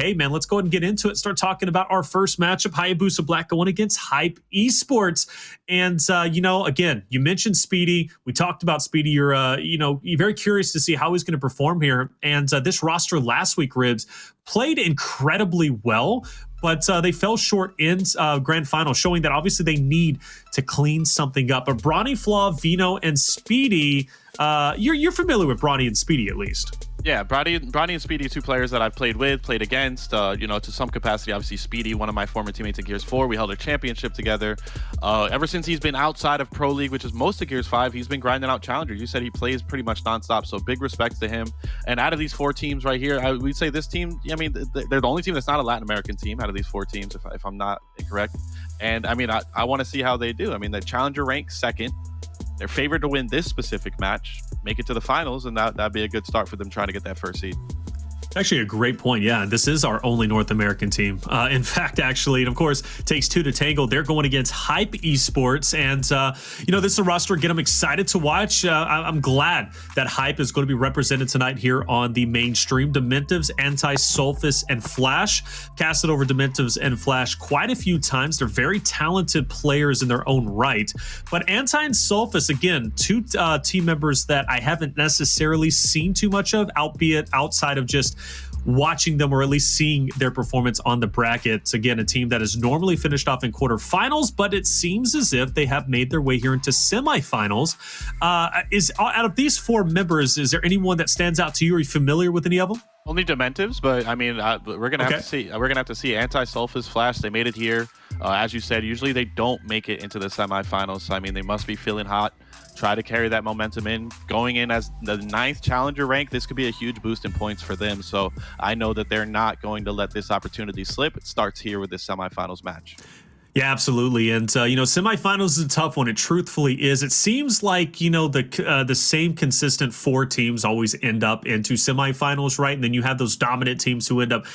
hey, man, let's go ahead and get into it. Start talking about our first matchup, Hayabusa Black going against Hype Esports. And, again, you mentioned Speedy. We talked about Speedy. You're very curious to see how he's going to perform here. And this roster last week, Ribs, played incredibly well, but they fell short in grand final, showing that obviously they need to clean something up. But Bronny, Flaw, Vino, and Speedy, you're familiar with Bronny and Speedy at least. Yeah, Bronny and Speedy, two players that I've played with, played against, to some capacity. Obviously, Speedy, one of my former teammates in Gears 4. We held a championship together. Ever since he's been outside of Pro League, which is most of Gears 5, he's been grinding out Challenger. You said he plays pretty much nonstop, so big respects to him. And out of these 4 teams right here, we'd say this team, they're the only team that's not a Latin American team out of these 4 teams, if I'm not incorrect. And, I want to see how they do. The Challenger rank 2nd. They're favored to win this specific match, make it to the finals, and that'd be a good start for them trying to get that first seed. Actually, a great point. Yeah, this is our only North American team. In fact, actually, and of course, takes 2 to tangle. They're going against Hype Esports, and this is a roster again I'm excited to watch. I'm glad that Hype is going to be represented tonight here on the mainstream. Dementivez, Antti, Sulfuss, and Flash casted over Dementivez and Flash quite a few times. They're very talented players in their own right, but Antti and Sulfuss, again, 2 team members that I haven't necessarily seen too much of, albeit outside of just watching them or at least seeing their performance on the brackets. Again, a team that has normally finished off in quarterfinals, but it seems as if they have made their way here into semifinals. Out of these 4 members, is there anyone that stands out to you? Are you familiar with any of them? Only Dementivez, but we're gonna have to see. We're gonna have to see Antti, Sulfuss, Flash. They made it here. As you said, usually they don't make it into the semifinals. So, they must be feeling hot. Try to carry that momentum in. Going in as the 9th challenger rank, this could be a huge boost in points for them. So I know that they're not going to let this opportunity slip. It starts here with this semifinals match. Yeah, absolutely. And, semifinals is a tough one. It truthfully is. It seems like, the same consistent 4 teams always end up into semifinals, right? And then you have those dominant teams who end up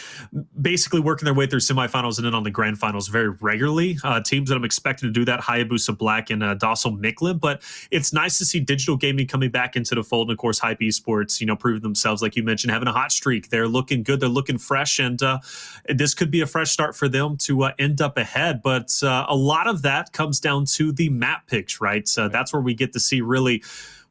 basically working their way through semifinals and then on the grand finals very regularly. Teams that I'm expecting to do that, Hayabusa Black and Docile Micklin. But it's nice to see digital gaming coming back into the fold. And, of course, Hype Esports, proving themselves, like you mentioned, having a hot streak. They're looking good. They're looking fresh. And this could be a fresh start for them to end up ahead. But a lot of that comes down to the map picks, right? So that's where we get to see really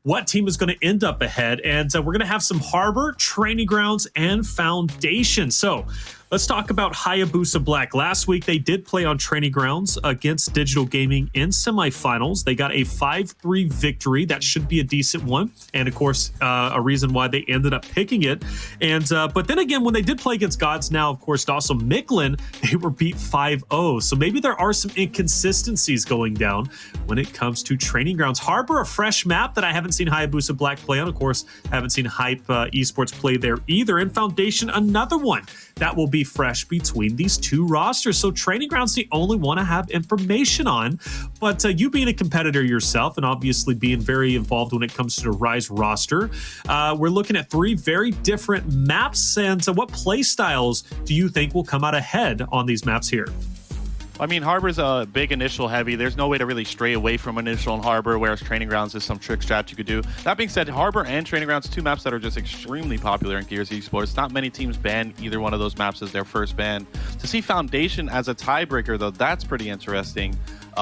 what team is going to end up ahead. And we're going to have some Harbor, Training Grounds, and Foundation. So let's talk about Hayabusa Black. Last week, they did play on Training Grounds against Digital Gaming in semifinals. They got a 5-3 victory. That should be a decent one. And, of course, a reason why they ended up picking it. And but then again, when they did play against Gods Now, of course, Docile Micklin, they were beat 5-0. So maybe there are some inconsistencies going down when it comes to Training Grounds. Harbor, a fresh map that I haven't seen Hayabusa Black play on. Of course, haven't seen Hype Esports play there either. And Foundation, another one that will be fresh between these 2 rosters. So Training Grounds the only one I have information on. But you being a competitor yourself and obviously being very involved when it comes to the Rise roster, we're looking at 3 very different maps. And what play styles do you think will come out ahead on these maps here? Harbor's a big initial heavy. There's no way to really stray away from initial and Harbor, whereas Training Grounds is some trick strat you could do. That being said, Harbor and Training Grounds, 2 maps that are just extremely popular in Gears Esports. Not many teams ban either one of those maps as their first ban. To see Foundation as a tiebreaker, though, that's pretty interesting.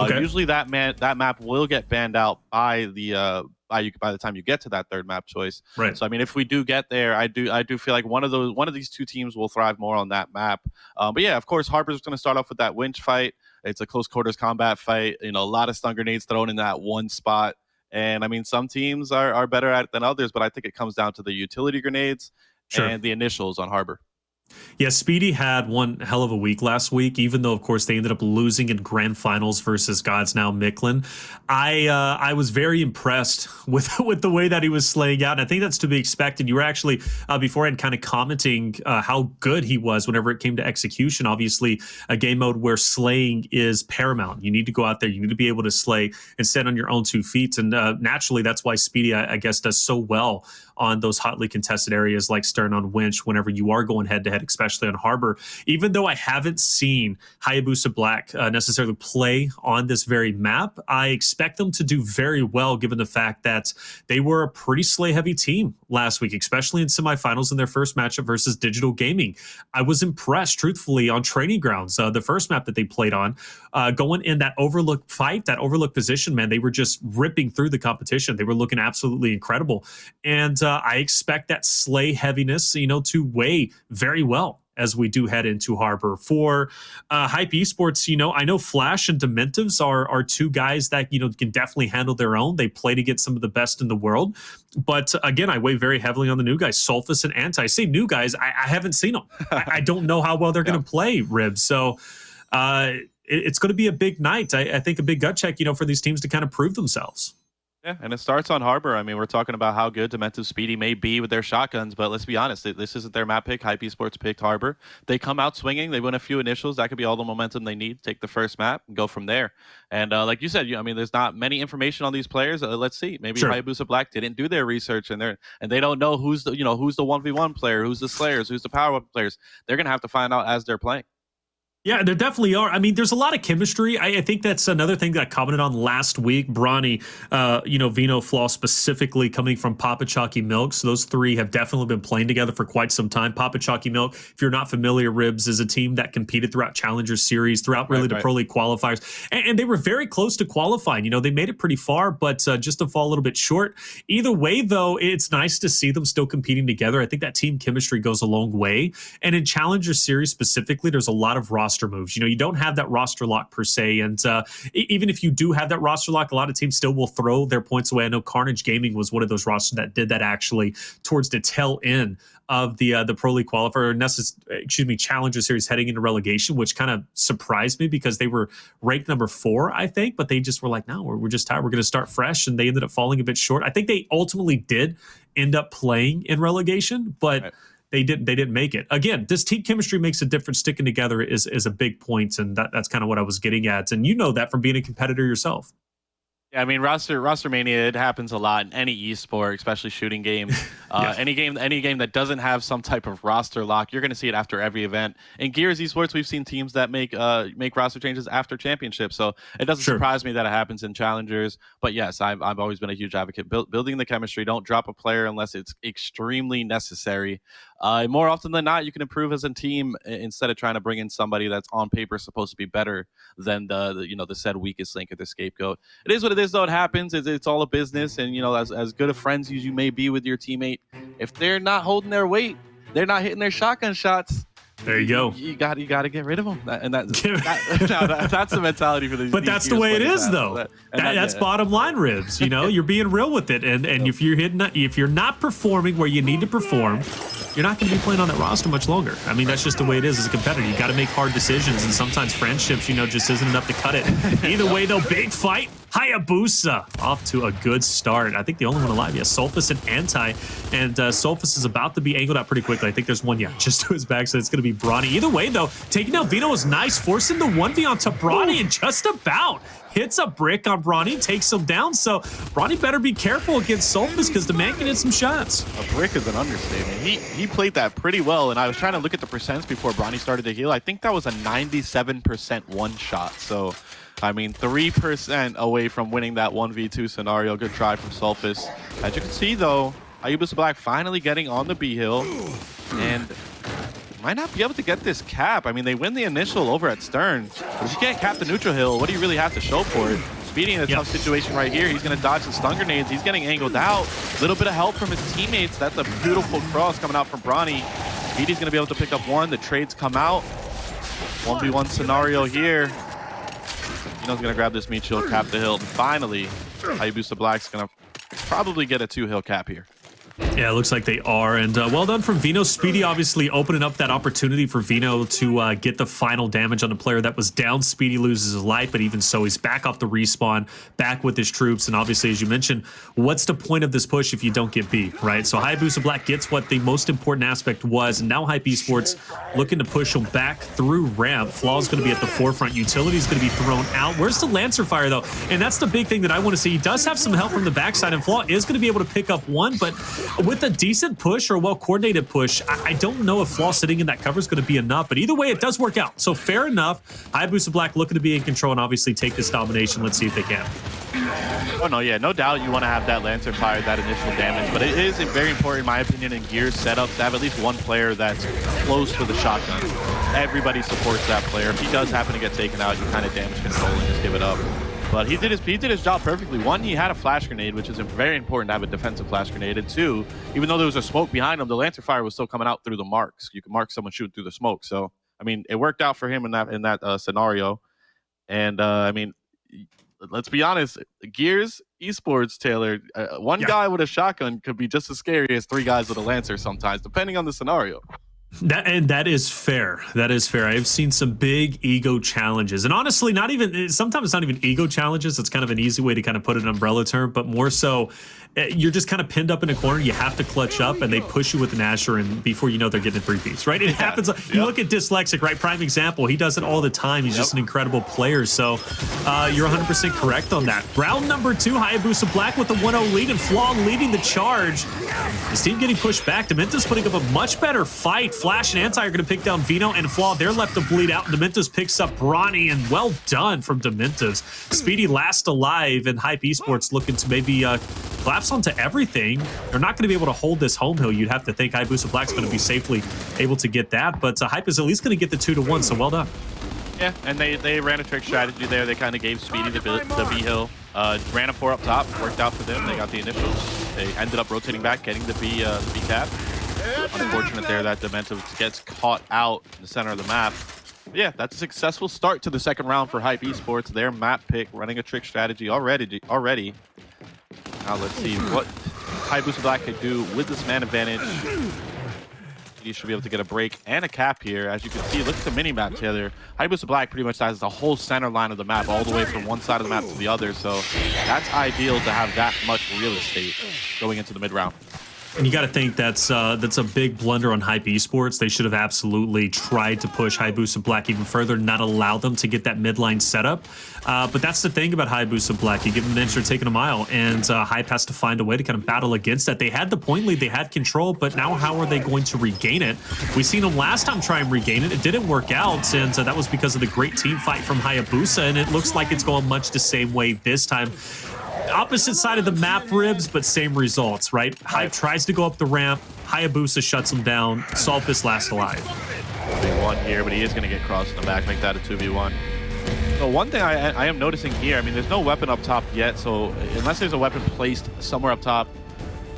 Usually that map will get banned out by the time you get to that 3rd map choice. Right. So if we do get there, I do feel like one of these 2 teams will thrive more on that map. But yeah, of course, Harbor's going to start off with that winch fight. It's a close quarters combat fight. A lot of stun grenades thrown in that one spot. And some teams are better at it than others, but I think it comes down to the utility grenades and the initials on Harbor. Yeah, Speedy had one hell of a week last week, even though, of course, they ended up losing in grand finals versus Gods Now Micklin. I was very impressed with the way that he was slaying out, and I think that's to be expected. You were actually, beforehand, kind of commenting how good he was whenever it came to execution. Obviously, a game mode where slaying is paramount. You need to go out there. You need to be able to slay and stand on your own 2 feet, and naturally, that's why Speedy, I guess, does so well on those hotly contested areas like Stern on Winch whenever you are going head-to-head, especially on Harbor. Even though I haven't seen Hayabusa Black necessarily play on this very map, I expect them to do very well given the fact that they were a pretty slay-heavy team last week, especially in semifinals in their first matchup versus Digital Gaming. I was impressed, truthfully, on Training Grounds, the first map that they played on, going in that overlook fight, that overlook position, man, they were just ripping through the competition. They were looking absolutely incredible. And I expect that slay heaviness, to weigh very well as we do head into Harbor. For Hype Esports, I know Flash and Dementivez are two guys that, can definitely handle their own. They play to get some of the best in the world. But again, I weigh very heavily on the new guys, Sulfuss and Antti. I say new guys, I haven't seen them. I don't know how well they're going to play, Ribs. So it's going to be a big night. I think a big gut check, for these teams to kind of prove themselves. Yeah, and it starts on Harbor. I mean, we're talking about how good Dementivez Speedy may be with their shotguns, but let's be honest, this isn't their map pick. Hype Esports picked Harbor. They come out swinging. They win a few initials. That could be all the momentum they need. Take the first map and go from there. And like you said, there's not many information on these players. Let's see. Maybe Hayabusa Black didn't do their research, and they don't know who's the 1v1 player, who's the Slayers, who's the power up players. They're gonna have to find out as they're playing. Yeah, there definitely are. I mean, there's a lot of chemistry. I think that's another thing that I commented on last week. Bronny, Vino, Flaw specifically coming from Papa Chalky Milk. So those three have definitely been playing together for quite some time. Papa Chalky Milk, if you're not familiar, Ribs, is a team that competed throughout Challenger Series, throughout really the Pro League qualifiers. And they were very close to qualifying. They made it pretty far, but just to fall a little bit short. Either way, though, it's nice to see them still competing together. I think that team chemistry goes a long way. And in Challenger Series specifically, there's a lot of roster moves. You don't have that roster lock per se, and even if you do have that roster lock, a lot of teams still will throw their points away. I know Carnage Gaming was one of those rosters that did that actually towards the tail end of the Pro League qualifier, Challenger Series heading into relegation, which kind of surprised me because they were ranked number 4, I think, but they just were like, no, we're just tired. We're going to start fresh, and they ended up falling a bit short. I think they ultimately did end up playing in relegation, but they didn't make it. Again, this team chemistry makes a difference. Sticking together is a big point, and that's kind of what I was getting at. And you know that from being a competitor yourself. Yeah, I mean, roster mania, it happens a lot in any esport, especially shooting games. Any game that doesn't have some type of roster lock, you're going to see it after every event. In Gears Esports, we've seen teams that make roster changes after championships, so it doesn't surprise me that it happens in challengers. But yes, I've always been a huge advocate building the chemistry. Don't drop a player unless it's extremely necessary. More often than not, you can improve as a team instead of trying to bring in somebody that's on paper supposed to be better than the said weakest link or the scapegoat. It is what it is, though. It happens. It's all a business, and as good of friends as you may be with your teammate, if they're not holding their weight, they're not hitting their shotgun shots. There you go. You got to get rid of them, that's the mentality for these. But that's the way it is, though. That's bottom line, Ribs. You're being real with it, and if you're not performing where you need to perform, you're not going to be playing on that roster much longer. I mean, that's just the way it is as a competitor. You got to make hard decisions, and sometimes friendships, just isn't enough to cut it. Either way, though, big fight. Hayabusa off to a good start. I think the only one alive, Sulfuss and Antti. And Sulfuss is about to be angled out pretty quickly. I think there's one, just to his back, so it's going to be Bronny. Either way, though, taking out Vino was nice, forcing the 1v onto Bronny, and just about hits a brick on Bronny, takes him down. So Bronny better be careful against Sulfuss because the man can hit some shots. A brick is an understatement. He played that pretty well, and I was trying to look at the percents before Bronny started to heal. I think that was a 97% one shot. So I mean, 3% away from winning that 1v2 scenario. Good try from Sulfuss. As you can see, though, Hayabusa Black finally getting on the B hill, and might not be able to get this cap. I mean, they win the initial over at Stern, but if you can't cap the neutral hill, what do you really have to show for it? Speedy in a tough situation right here. He's going to dodge the stun grenades. He's getting angled out. A little bit of help from his teammates. That's a beautiful cross coming out from Bronny. Speedy's going to be able to pick up one. The trades come out. 1v1 scenario here. Vino's going to grab this meat shield, cap the hill. And finally, Hayabusa Black's going to probably get a 2-hill cap here. Yeah, it looks like they are. And well done from Vino. Speedy obviously opening up that opportunity for Vino to get the final damage on the player that was down. Speedy loses his life, but even so, he's back off the respawn, back with his troops. And obviously, as you mentioned, what's the point of this push if you don't get B, right? So Hayabusa Black gets what the most important aspect was. And now Hype Esports looking to push him back through ramp. Flaw's going to be at the forefront. Utility's going to be thrown out. Where's the Lancer Fire, though? And that's the big thing that I want to see. He does have some help from the backside, and Flaw is going to be able to pick up one, but with a decent push or a well-coordinated push, I don't know if Flaw sitting in that cover is going to be enough, but either way, it does work out. So fair enough. Hayabusa Black looking to be in control and obviously take this domination. Let's see if they can. Oh, no, yeah, no doubt you want to have that Lancer fire, that initial damage, but it is very important, in my opinion, in Gears setups to have at least one player that's close to the shotgun. Everybody supports that player. If he does happen to get taken out, you kind of damage control and just give it up. But he did his job perfectly. One, he had a flash grenade, which is very important to have a defensive flash grenade. And two, even though there was a smoke behind him, the Lancer fire was still coming out through the marks. You can mark someone shooting through the smoke. So, I mean, it worked out for him in that scenario. And, I mean, let's be honest, Gears Esports, Taylor, one guy with a shotgun could be just as scary as three guys with a Lancer sometimes, depending on the scenario. That is fair. That is fair. I've seen some big ego challenges, and honestly, sometimes it's not even ego challenges. It's kind of an easy way to kind of put an umbrella term, but more so, you're just kind of pinned up in a corner. You have to clutch up, and they push you with an Asher, and before you know, they're getting 3-piece, right? It happens. You look at Dyslexic, right? Prime example. He does it all the time. He's just an incredible player. So you're 100% correct on that. Round number 2, Hayabusa Black with the 1-0 lead, and Flaw leading the charge. His team getting pushed back. Dementivez putting up a much better fight. Flash and Antti are going to pick down Vino, and Flaw, they're left to bleed out. Dementivez picks up Bronny, and well done from Dementivez. Speedy last alive, and Hype Esports looking to maybe collapse onto everything. They're not going to be able to hold this home hill. You'd have to think Hayabusa Black's going to be safely able to get that, but Hype is at least going to get the 2-1, so well done. Yeah, and they ran a trick strategy there. They kind of gave Speedy the B hill. Ran a 4 up top, worked out for them. They got the initials. They ended up rotating back, getting the B cap. Unfortunate there that Dementivez gets caught out in the center of the map. But yeah, that's a successful start to the second round for Hype Esports. Their map pick, running a trick strategy already. Now let's see what Hayabusa Black could do with this man advantage. He should be able to get a break and a cap here. As you can see, look at the mini-map, Taylor. Hayabusa Black pretty much has the whole center line of the map, all the way from one side of the map to the other. So that's ideal to have that much real estate going into the mid-round. And you got to think that's a big blunder on Hype Esports. They should have absolutely tried to push Hayabusa Black even further, not allow them to get that midline setup. But that's the thing about Hayabusa Black. You give them an inch, they're taking a mile, and Hype has to find a way to kind of battle against that. They had the point lead, they had control, but now how are they going to regain it? We seen them last time try and regain it. It didn't work out, and that was because of the great team fight from Hayabusa, and it looks like it's going much the same way this time. Opposite side of the map, Ribs, but same results, right? Hype tries to go up the ramp. Hayabusa shuts him down. Sulfuss last alive. 2v1 here, but he is going to get crossed in the back, make that a 2v1. So one thing I am noticing here, I mean, there's no weapon up top yet, so unless there's a weapon placed somewhere up top,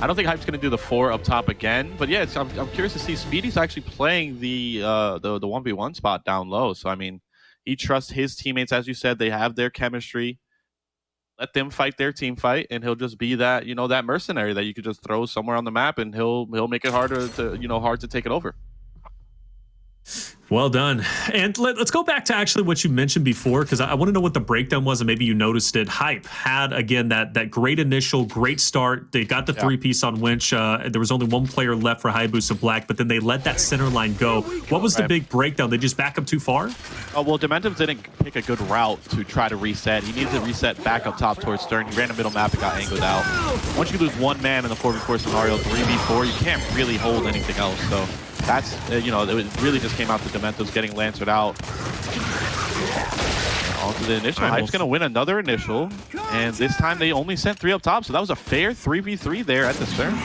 I don't think Hype's going to do the 4 up top again. But yeah, I'm curious to see. Speedy's actually playing the 1v1 spot down low. So, I mean, he trusts his teammates, as you said. They have their chemistry. Let them fight their team fight, and he'll just be that, that mercenary that you could just throw somewhere on the map, and he'll make it harder to, hard to take it over. Well done. And let's go back to actually what you mentioned before, because I want to know what the breakdown was, and maybe you noticed it. Hype had, again, that great initial, great start. They got the 3-piece on Winch. There was only one player left for Hayabusa Black, but then they let that center line go. What was the big breakdown? They just back up too far? Oh, well, Dementivez didn't pick a good route to try to reset. He needed to reset back up top towards Stern. He ran a middle map and got angled out. Once you lose one man in the 4v4 scenario, 3v4, you can't really hold anything else. So that's, it really just came out to Dementivez getting lancered out. Onto the initial. Hype's going to win another initial, and this time they only sent 3 up top, so that was a fair 3v3 there at the stern.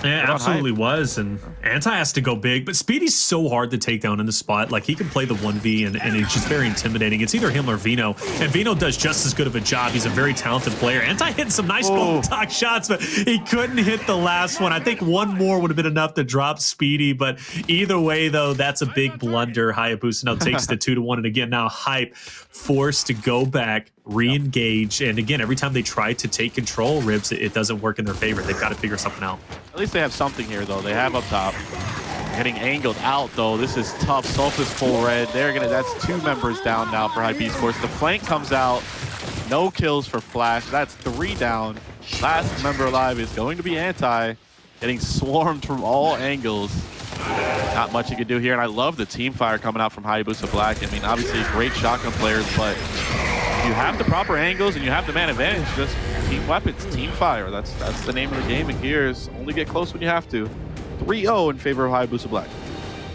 Yeah, absolutely was, and Antti has to go big, but Speedy's so hard to take down in the spot. Like, he can play the 1v, and it's just very intimidating. It's either him or Vino, and Vino does just as good of a job. He's a very talented player. Antti hit some nice talk shots, but he couldn't hit the last one. I think one more would have been enough to drop Speedy, but either way, though, that's a big blunder. Hayabusa now takes the 2-1, and again, now Hype forced to go back, re-engage, and again, every time they try to take control, Ribs, it doesn't work in their favor. They've got to figure something out. At least they have something here, though. They have up top. Getting angled out, though. This is tough. Sulfuss full red. That's 2 members down now for Hype Esports. The flank comes out. No kills for Flash. That's 3 down. Last member alive is going to be Antti. Getting swarmed from all angles. Not much you can do here, and I love the team fire coming out from Hayabusa Black. I mean, obviously great shotgun players, but you have the proper angles and you have the man advantage, just team weapons, team fire. That's the name of the game. And Gears only get close when you have to. 3-0 in favor of Hayabusa Black.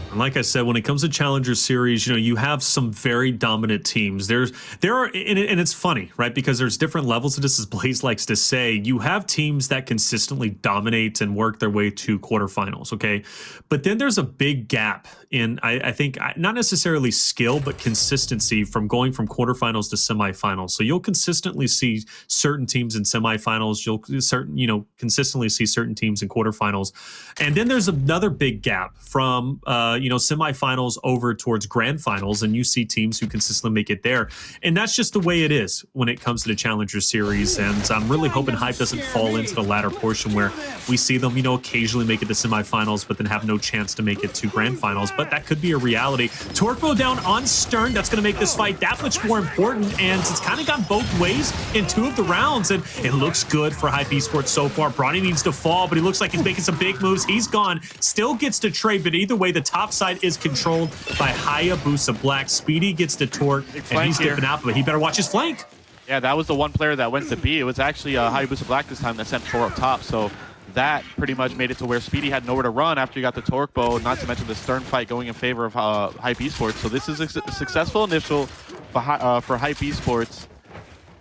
And like I said, when it comes to Challenger Series, you have some very dominant teams. There are, and it's funny, right? Because there's different levels of this, as Blaze likes to say. You have teams that consistently dominate and work their way to quarterfinals, okay? But then there's a big gap in, I think, not necessarily skill, but consistency from going from quarterfinals to semifinals. So you'll consistently see certain teams in semifinals. You'll consistently see certain teams in quarterfinals. And then there's another big gap from, semifinals over towards grand finals, and you see teams who consistently make it there. And that's just the way it is when it comes to the Challenger Series. And I'm really hoping Hype doesn't fall into the latter portion where we see them, occasionally make it to semifinals, but then have no chance to make it to grand finals. But that could be a reality. Torpo down on Stern. That's going to make this fight that much more important. And it's kind of gone both ways in 2 of the rounds. And it looks good for Hype Esports so far. Bronny needs to fall, but he looks like he's making some big moves. He's gone. Still gets to trade, but either way, the top side is controlled by Hayabusa Black. Speedy gets the torque, and he's dipping out, but he better watch his flank. Yeah, that was the one player that went to B. It was actually Hayabusa Black this time that sent 4 up top. So that pretty much made it to where Speedy had nowhere to run after he got the torque bow, not to mention the Stern fight going in favor of Hype Esports. So this is a successful initial for Hype Esports.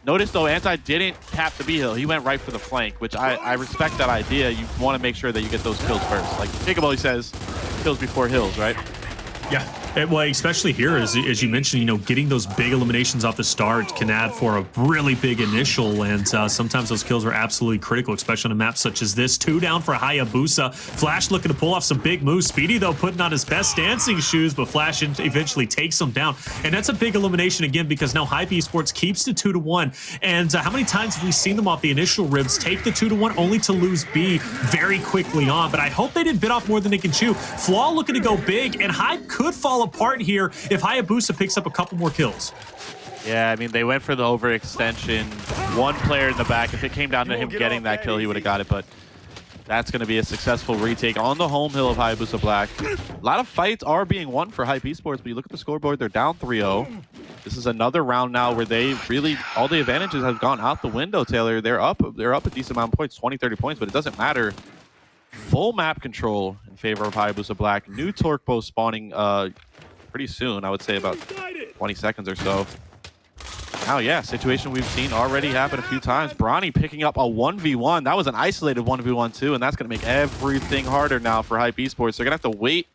Notice, though, Antti didn't tap the B hill. He went right for the flank, which I respect that idea. You want to make sure that you get those kills first. Like Jacob always says, kills before hills, right? Yeah. Well, especially here, as you mentioned, getting those big eliminations off the start can add for a really big initial, and sometimes those kills are absolutely critical, especially on a map such as this. 2 down for Hayabusa. Flash looking to pull off some big moves. Speedy, though, putting on his best dancing shoes, but Flash eventually takes him down. And that's a big elimination again, because now Hype Esports keeps the 2-1. And how many times have we seen them off the initial ribs take the 2-1 only to lose B very quickly on? But I hope they didn't bit off more than they can chew. Flaw looking to go big, and Hype could fall apart here if Hayabusa picks up a couple more kills. Yeah, I mean, they went for the overextension. One player in the back. If it came down to him getting that kill, he would have got it. But that's going to be a successful retake on the home hill of Hayabusa Black. A lot of fights are being won for Hype Esports, but you look at the scoreboard, they're down 3-0. This is another round now where they really, all the advantages have gone out the window, Taylor. They're up a decent amount of points, 20, 30 points, but it doesn't matter. Full map control in favor of Hayabusa Black. New torque bow spawning pretty soon, I would say about 20 seconds or so. Now, yeah, situation we've seen already happen a few times. Bronny picking up a 1v1. That was an isolated 1v1 too, and that's going to make everything harder now for Hype Esports. They're going to have to wait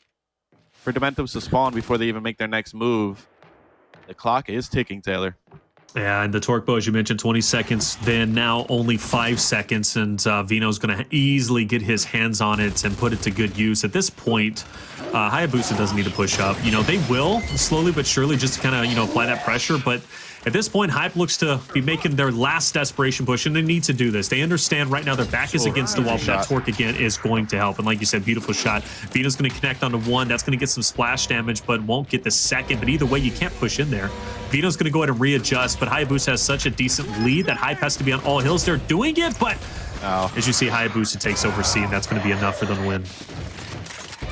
for Dementivez to spawn before they even make their next move. The clock is ticking, Taylor. Yeah, and the torque bow, as you mentioned, 20 seconds, then now only 5 seconds, and Vino's going to easily get his hands on it and put it to good use. At this point, Hayabusa doesn't need to push up. They will, slowly but surely, just to kind of, apply that pressure, but at this point, Hype looks to be making their last desperation push, and they need to do this. They understand right now their back is against the wall, but that torque again is going to help. And like you said, beautiful shot. Vino's going to connect onto 1. That's going to get some splash damage, but won't get the second. But either way, you can't push in there. Vino's going to go ahead and readjust, but Hayabusa has such a decent lead that Hype has to be on all hills. They're doing it, but as you see, Hayabusa takes over C, and that's going to be enough for them to win.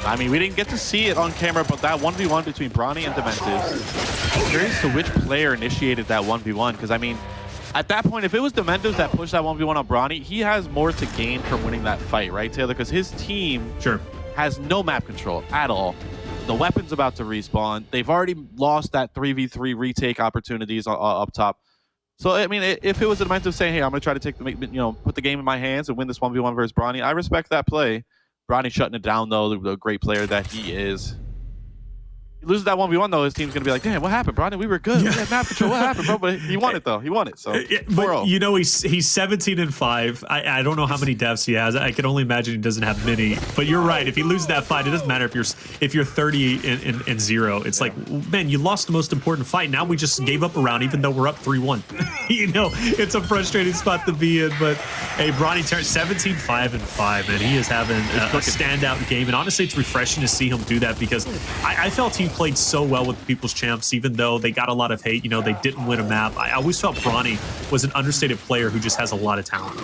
I mean, we didn't get to see it on camera, but that 1v1 between Bronny and Dementivez. I'm curious to which player initiated that 1v1, because, I mean, at that point, if it was Dementivez that pushed that 1v1 on Bronny, he has more to gain from winning that fight, right, Taylor? Because his team has no map control at all. The weapon's about to respawn. They've already lost that 3v3 retake opportunities up top. So, I mean, if it was Dementivez saying, hey, I'm going to try to put the game in my hands and win this 1v1 versus Bronny, I respect that play. Bronny shutting it down, though, the great player that he is. He loses that 1v1, though, his team's going to be like, damn, what happened, Bronny? We were good. We had map control. What happened, bro? But he won it, though. He won it. So, but, he's 17-5. I don't know how many deaths he has. I can only imagine he doesn't have many. But you're right. If he loses that fight, it doesn't matter if you're 30-0. It's like, man, you lost the most important fight. Now we just gave up a round, even though we're up 3-1. It's a frustrating spot to be in. But, hey, Bronny turns 17-5, and he is having a standout game. And honestly, it's refreshing to see him do that, because I felt he played so well with the People's Champs, even though they got a lot of hate. They didn't win a map. I always felt Bronny was an understated player who just has a lot of talent.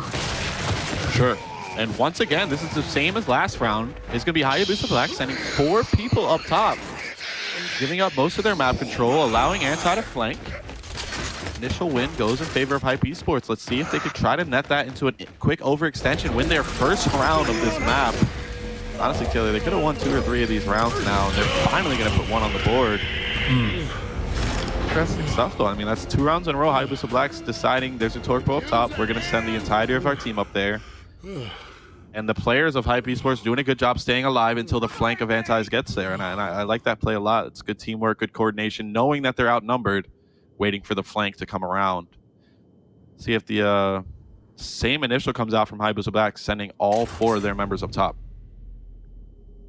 Sure. And once again, this is the same as last round. It's going to be Hayabusa Black sending 4 people up top, giving up most of their map control, allowing Antti to flank. initial win goes in favor of Hype Esports. Let's see if they could try to net that into a quick overextension, win their first round of this map. Honestly, Taylor, they could have won 2 or 3 of these rounds now, and they're finally going to put one on the board. Interesting stuff, though. I mean, that's 2 rounds in a row. Hayabusa Black's deciding there's a Torpo up top. We're going to send the entirety of our team up there. And the players of Hype Esports doing a good job staying alive until the flank of Antis gets there. And I like that play a lot. It's good teamwork, good coordination, knowing that they're outnumbered, waiting for the flank to come around. See if the same initial comes out from Hayabusa Black, sending all 4 of their members up top.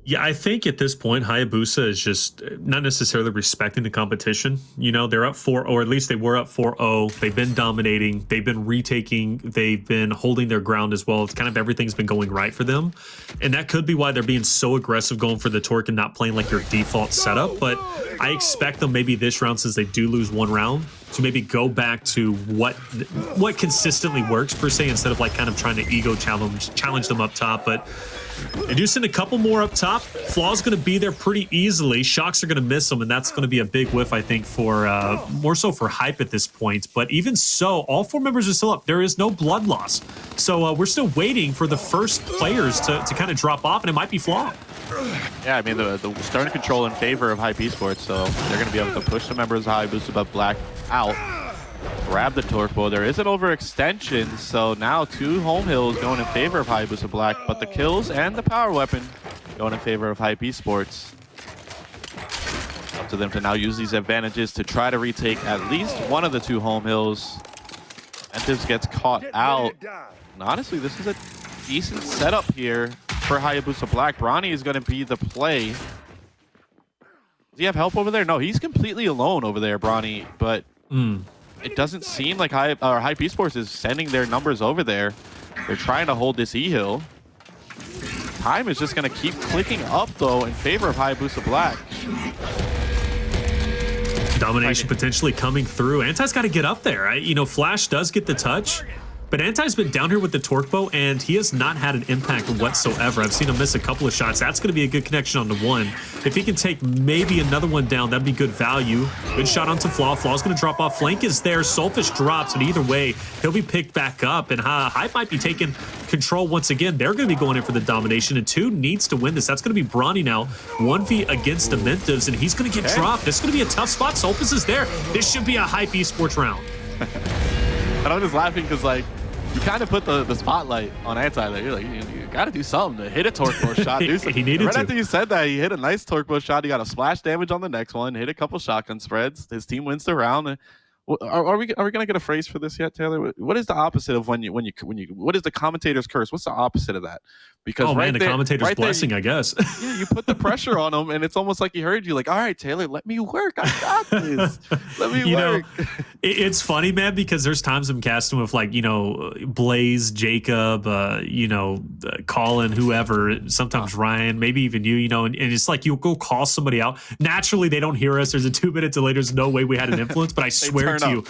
Yeah, I think at this point, Hayabusa is just not necessarily respecting the competition. You know, they're up 4, or at least they were up 4-0. They've been dominating. They've been retaking. They've been holding their ground as well. It's kind of everything's been going right for them. And that could be why they're being so aggressive going for the torque and not playing like your default setup. But I expect them maybe this round, since they do lose 1 round, to maybe go back to what consistently works, per se, instead of like kind of trying to ego challenge them up top. But they do send a couple more up top. Flaw's going to be there pretty easily. Shocks are going to miss them, and that's going to be a big whiff, I think, for more so for Hype at this point. But even so, all 4 members are still up. There is no blood loss. So we're still waiting for the first players to kind of drop off, and it might be Flaw. Yeah, I mean, the starting control in favor of Hype Esports, so they're going to be able to push the members of Hayabusa Black out. Grab the Torpo. There is an overextension, so now 2 home hills going in favor of Hayabusa Black, but the kills and the power weapon going in favor of Hype Esports. Up to them to now use these advantages to try to retake at least one of the 2 home hills. Dementivez gets caught out. And honestly, this is a decent setup here for Hayabusa Black. Bronny is going to be the play. Does he have help over there? No, he's completely alone over there, Bronny, but it doesn't seem like Hype Esports is sending their numbers over there. They're trying to hold this E-hill. Time is just going to keep clicking up, though, in favor of Hayabusa Black. Domination potentially coming through. Anti's got to get up there. You know, Flash does get the touch, but Anti's been down here with the torque bow, and he has not had an impact whatsoever. I've seen him miss a couple of shots. That's going to be a good connection on the 1. If he can take maybe another one down, that'd be good value. Good shot onto Flaw. Flaw's going to drop off. Flank is there. Sulfuss drops, and either way, he'll be picked back up. And Hype might be taking control once again. They're going to be going in for the domination, and 2 needs to win this. That's going to be Bronny now. 1v against Dementivez, and he's going to get dropped. This is going to be a tough spot. Sulfuss is there. This should be a Hype Esports round. And I'm just laughing because, like, you kind of put the spotlight on Anti there. You're like, you got to do something to hit a torque bow shot. Do something. He needed right to. After you said that, he hit a nice torque bow shot. He got a splash damage on the next one, hit a couple shotgun spreads. His team wins the round. Are we gonna get a phrase for this yet, Taylor? What is the opposite of when you what is the commentator's curse? What's the opposite of that? Because the commentator's blessing, I guess. Yeah, you put the pressure on him, and it's almost like he heard you. Like, all right, Taylor, let me work. I got this. Let me work. It's funny, man, because there's times I'm casting with, like, you know, Blaze, Jacob, Colin, whoever, sometimes Ryan, maybe even you know, and it's like you go call somebody out. Naturally, they don't hear us. There's a 2-minute delay. There's no way we had an influence, but I swear to you,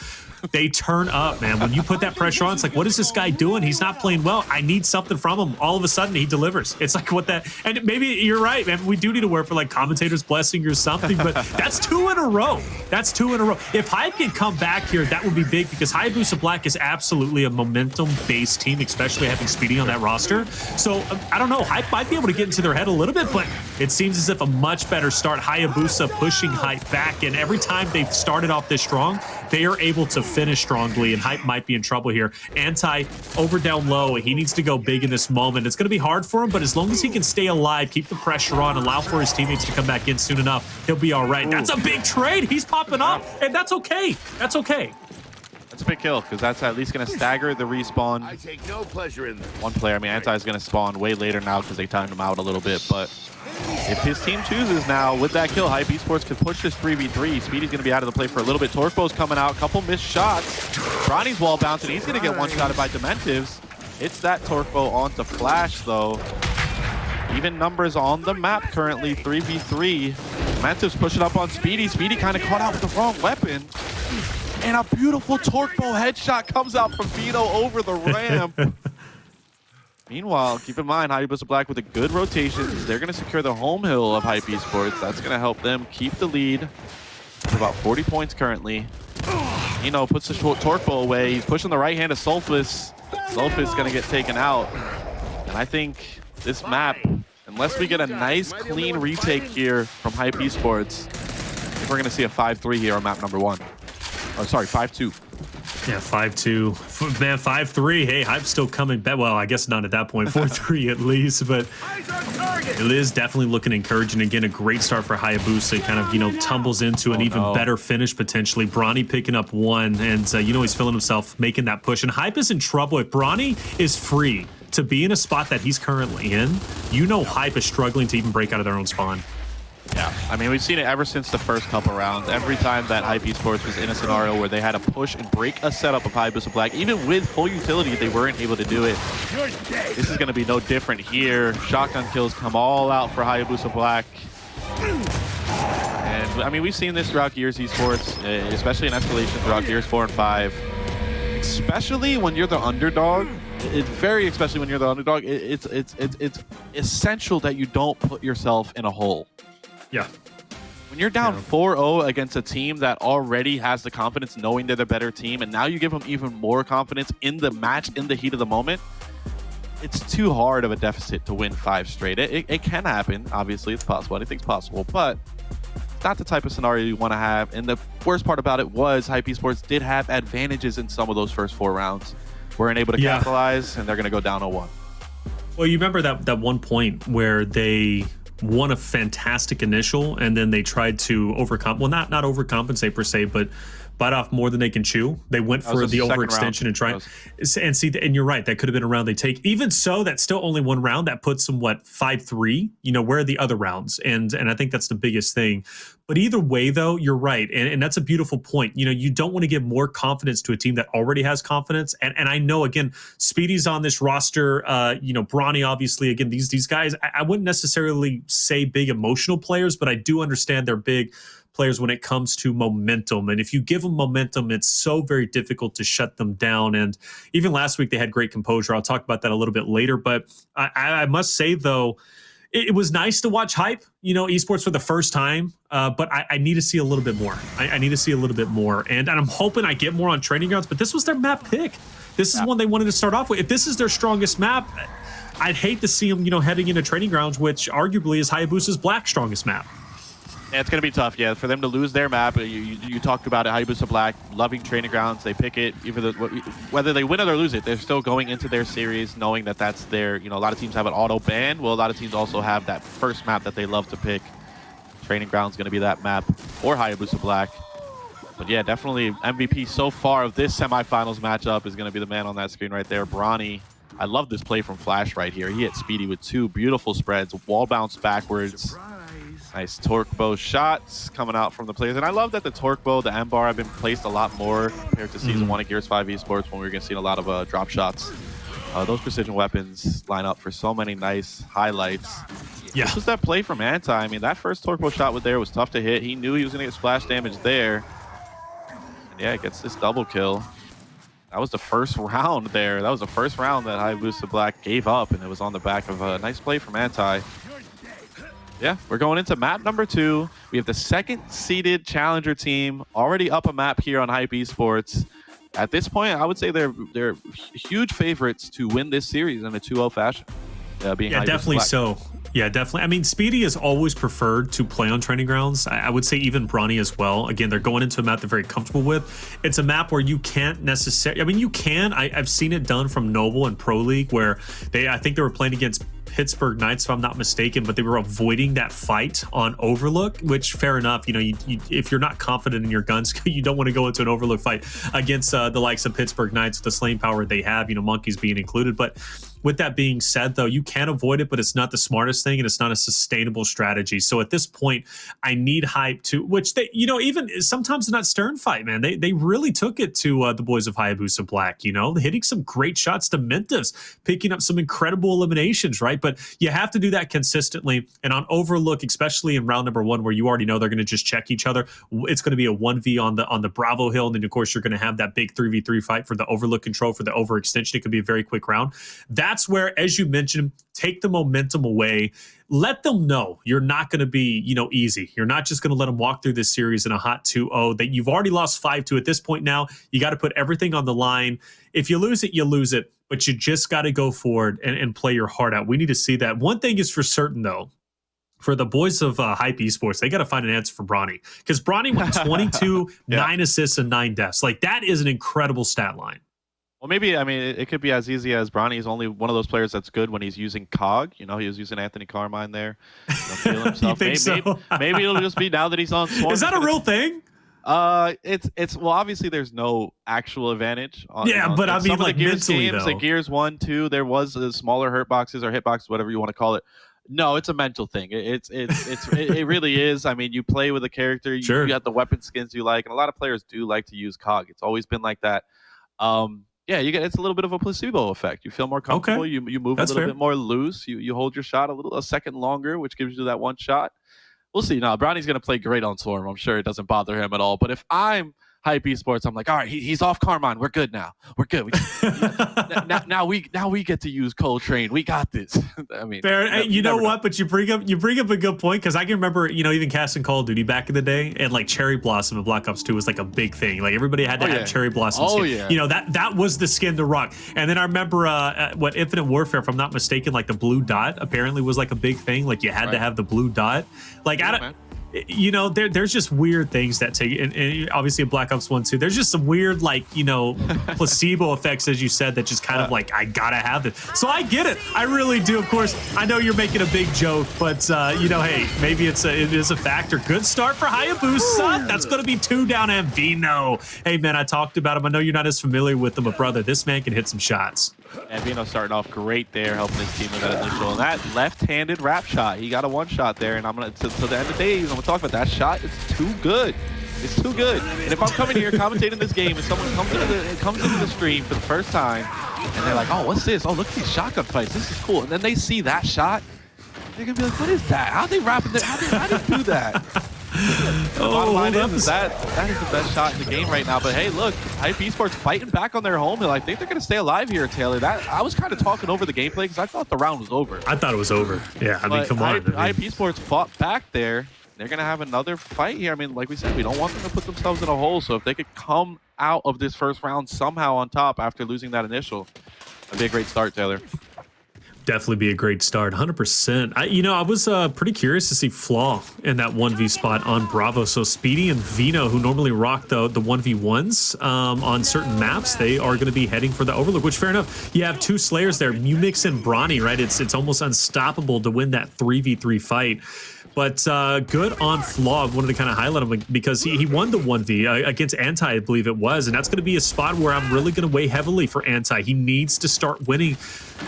they turn up, man. When you put that pressure on, it's like, what is this guy doing? He's not playing well. I need something from him. All of a sudden, he delivers. It's like, what that, and maybe you're right, man. We do need to work for like commentator's blessing or something, but that's 2 in a row. That's 2 in a row. If Hype can come back here, that would be big, because Hayabusa Black is absolutely a momentum-based team, especially having Speedy on that roster. So I don't know. Hype might be able to get into their head a little bit, but it seems as if a much better start. Hayabusa pushing Hype back, and every time they've started off this strong, they are able to finish strongly, and Hype might be in trouble here. Anti over down low. He needs to go big in this moment. It's going to be hard for him, but as long as he can stay alive, keep the pressure on, allow for his teammates to come back in soon enough, he'll be all right. That's a big trade. He's popping up, and that's okay. That's okay. That's a big kill, because that's at least going to stagger the respawn. I take no pleasure in this. One player. I mean, Anti is going to spawn way later now because they timed him out a little bit, but if his team chooses now, with that kill, Hype Esports could push this 3v3. Speedy's going to be out of the play for a little bit. Torpo's coming out, couple missed shots. Bronny's wall bouncing. He's going to get one-shotted by Dementivez. It's that Torpo onto Flash, though. Even numbers on the map currently, 3v3. Dementivez pushing up on Speedy. Speedy kind of caught out with the wrong weapon. And a beautiful Torpo headshot comes out from Vino over the ramp. Meanwhile, keep in mind, Hayabusa Black with a good rotations. They're going to secure the home hill of Hype Esports. That's going to help them keep the lead. About 40 points currently. Vino puts the torque bow away. He's pushing the right hand of Sulfuss. Sulfuss is going to get taken out. And I think this map, unless we get a nice, clean retake here from Hype Esports, I think we're going to see a 5-3 here on map number 1. Oh, sorry, 5-2. Yeah, 5-2. Man, 5-3. Hey, Hype's still coming back. Well, I guess not at that point. 4-3 at least, but it is definitely looking encouraging. Again, a great start for Hayabusa. Kind of, tumbles into an even better finish potentially. Bronny picking up 1, and, he's feeling himself making that push. And Hype is in trouble. If Bronny is free to be in a spot that he's currently in, Hype is struggling to even break out of their own spawn. Yeah, I mean, we've seen it ever since the first couple rounds. Every time that Hype Esports was in a scenario where they had to push and break a setup of Hayabusa Black, even with full utility, they weren't able to do it. This is going to be no different here. Shotgun kills come all out for Hayabusa Black. And, I mean, we've seen this throughout Gears Esports, especially in Escalation throughout Gears 4 and 5. Especially when you're the underdog. Especially when you're the underdog, it's essential that you don't put yourself in a hole. Yeah. When you're down 4-0 against a team that already has the confidence knowing they're the better team, and now you give them even more confidence in the match, in the heat of the moment, it's too hard of a deficit to win 5 straight. It can happen. Obviously, it's possible. Anything's possible, but it's not the type of scenario you want to have. And the worst part about it was Hype Esports did have advantages in some of those first 4 rounds. Weren't able to capitalize, and they're going to go down 0-1. Well, you remember that one point where they won a fantastic initial, and then they tried to not overcompensate per se, but bite off more than they can chew. They went for the overextension and try and you're right, that could have been a round they take. Even so, that's still only 1 round. That puts them 5-3. Where are the other rounds? And I think that's the biggest thing. But either way, though, you're right, and that's a beautiful point. You don't want to give more confidence to a team that already has confidence. And I know, again, Speedy's on this roster. Bronny, obviously, again, these guys. I wouldn't necessarily say big emotional players, but I do understand they're big players when it comes to momentum. And if you give them momentum, it's so very difficult to shut them down. And even last week, they had great composure. I'll talk about that a little bit later. But I must say, though, it was nice to watch Hype, esports for the first time, but I need to see a little bit more. I need to see a little bit more. And I'm hoping I get more on Training Grounds, but this was their map pick. This is one they wanted to start off with. If this is their strongest map, I'd hate to see them, heading into Training Grounds, which arguably is Hayabusa's Black strongest map. Yeah, it's going to be tough, for them to lose their map. You talked about it, Hayabusa Black, loving Training Grounds. They pick it, whether they win or they lose it, they're still going into their series knowing that that's their, a lot of teams have an auto ban. Well, a lot of teams also have that first map that they love to pick. Training Grounds going to be that map for Hayabusa Black. But yeah, definitely MVP so far of this semifinals matchup is going to be the man on that screen right there, Bronny. I love this play from Flash right here. He hit Speedy with 2 beautiful spreads, wall bounce backwards. Nice torque bow shots coming out from the players. And I love that the torque bow, the M bar have been placed a lot more compared to Season 1 of Gears 5 Esports when we were going to see a lot of drop shots. Those precision weapons line up for so many nice highlights. Yeah. This was that play from Antti. I mean, that first torque bow shot was tough to hit. He knew he was going to get splash damage there. And yeah, it gets this double kill. That was the first round there. That was the first round that Hayabusa Black gave up, and it was on the back of a nice play from Antti. Yeah, we're going into map number 2. We have the 2nd seeded challenger team already up a map here on Hype Esports. At this point, I would say they're huge favorites to win this series in a 2-0 fashion. Being definitely so. Yeah, definitely. I mean, Speedy is always preferred to play on Training Grounds. I would say even Bronny as well. Again, they're going into a map they're very comfortable with. It's a map where you can't necessarily... I mean, you can. I've seen it done from Noble and Pro League where I think they were playing against Pittsburgh Knights, if I'm not mistaken, but they were avoiding that fight on Overlook, which fair enough. If you're not confident in your guns, you don't want to go into an Overlook fight against the likes of Pittsburgh Knights with the slaying power they have, monkeys being included. But with that being said, though, you can avoid it, but it's not the smartest thing and it's not a sustainable strategy. So at this point, I need Hype to, which they, even sometimes in that Stern fight, man, they really took it to the boys of Hayabusa Black, hitting some great shots to Dementivez, picking up some incredible eliminations, right? right? But you have to do that consistently. And on Overlook, especially in round number 1, where you already know they're going to just check each other, it's going to be a 1v on the Bravo hill. And then, of course, you're going to have that big 3v3 fight for the Overlook control, for the overextension. It could be a very quick round. That's where, as you mentioned, take the momentum away. Let them know you're not going to be, easy. You're not just going to let them walk through this series in a hot 2-0 that you've already lost 5-2 at this point. Now you got to put everything on the line. If you lose it, you lose it, but you just got to go forward and play your heart out. We need to see that. One thing is for certain, though, for the boys of Hype Esports, they got to find an answer for Bronny, because Bronny went 22, 9 assists and 9 deaths. Like, that is an incredible stat line. Well, maybe, I mean, it could be as easy as Bronny is only one of those players that's good when he's using COG. He was using Anthony Carmine there. Feel himself. You think so? Maybe it'll just be now that he's on Swarm. Is that a real thing? It's well, obviously there's no actual advantage. But I mean, like, Gears mentally, games, though. like Gears 1, 2, there was smaller hurt boxes or hitboxes, whatever you want to call it. No, it's a mental thing. It really is. I mean, you play with a character, you got the weapon skins you like, and a lot of players do like to use COG. It's always been like that. Yeah, it's a little bit of a placebo effect. You feel more comfortable. Okay. You move a little bit more loose. You hold your shot a second longer, which gives you that one shot. We'll see. Now, Bronny's going to play great on Swarm. I'm sure it doesn't bother him at all. But if I'm Hype Esports, I'm like, all right, he's off Carmine. We're good now. We're good. Now we get to use Coltrane. We got this. I mean, fair. You know what? But you bring up a good point, because I can remember, even casting Call of Duty back in the day, and like Cherry Blossom in Black Ops 2 was like a big thing. Like, everybody had to have Cherry Blossom skin. Yeah. That was the skin to rock. And then I remember what Infinite Warfare, if I'm not mistaken, like the blue dot apparently was like a big thing. Like, you had to have the blue dot. Like, there's just weird things that take, and obviously in Black Ops 1 too, there's just some weird, like, placebo effects, as you said, that just kind of like, I gotta have this. So I get it. I really do. Of course, I know you're making a big joke, but hey, maybe it is a factor. Good start for Hayabusa. That's going to be 2 down, and Vino. Hey, man, I talked about him. I know you're not as familiar with him, but brother, this man can hit some shots. And Vino starting off great there, helping his team with that initial. And that left-handed wrap shot, he got a one-shot there. And I'm going to the end of the day, I'm going to talk about that shot. It's too good. It's too good. And if I'm coming here commentating this game and someone comes into the stream for the first time, and they're like, oh, what's this? Oh, look at these shotgun fights. This is cool. And then they see that shot, they're going to be like, what is that? How'd they wrap it? How did they do that? The bottom line is that is the best shot in the game right now. But hey, look, Hype Esports fighting back on their home hill. I think they're going to stay alive here, Taylor. I was kind of talking over the gameplay because I thought the round was over. I thought it was over. Yeah, I mean, come on. Hype Esports fought back there. They're going to have another fight here. I mean, like we said, we don't want them to put themselves in a hole. So if they could come out of this first round somehow on top after losing that initial, that'd be a great start, Taylor. Definitely be a great start, 100%. I was pretty curious to see Flaw in that 1v spot on Bravo. So Speedy and Vino, who normally rock the 1v1s on certain maps, they are going to be heading for the Overlook, which, fair enough. You have 2 Slayers there. You mix in Bronny, right? It's almost unstoppable to win that 3v3 fight. But good on Flaw. I wanted to kind of highlight him because he won the 1v against Antti, I believe it was. And that's going to be a spot where I'm really going to weigh heavily for Antti. He needs to start winning